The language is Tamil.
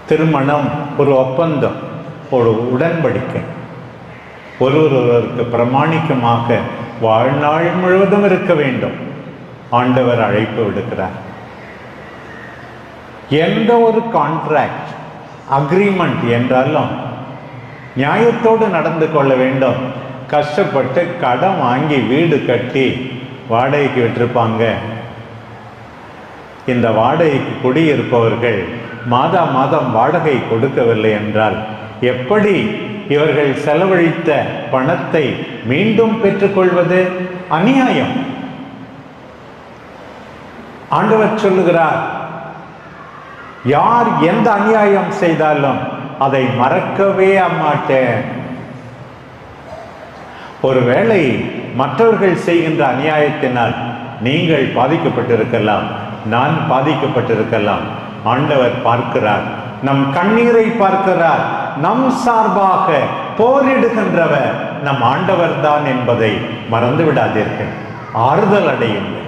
திருமணம் ஒரு ஒப்பந்தம், ஒரு உடன்படிக்கை. ஒருவருக்கு பிரமாணிக்கமாக வாழ்நாள் முழுவதும் இருக்க வேண்டும். ஆண்டவர் அழைப்பு விடுக்கிறார். எந்த ஒரு கான்ட்ராக்ட், அக்ரிமெண்ட் என்றாலும் நியாயத்தோடு நடந்து கொள்ள வேண்டும். கஷ்டப்பட்டு கடன் வாங்கி வீடு கட்டி வாடகைக்கு விட்டிருப்பாங்க. இந்த வாடகைக்கு குடியிருப்பவர்கள் மாதா மாதம் வாடகை கொடுக்கவில்லை என்றால் எப்படி இவர்கள் செலவழித்த பணத்தை மீண்டும் பெற்றுக்கொள்வது? அநியாயம். ஆண்டவர் சொல்லுகிறார், யார் எந்த அநியாயம் செய்தாலும் அதை மறக்கவே மாட்டேன். ஒருவேளை மற்றவர்கள் செய்கின்ற அநியாயத்தினால் நீங்கள் பாதிக்கப்பட்டிருக்கலாம், நான் பாதிக்கப்பட்டிருக்கலாம். ஆண்டவர் பார்க்கிறார், நம் கண்ணீரை பார்க்கிறார். நம் சார்பாக போரிடுகின்றவர் நம் ஆண்டவர் தான் என்பதை மறந்து விடாதீர்கள். ஆறுதல் அடையுங்கள்.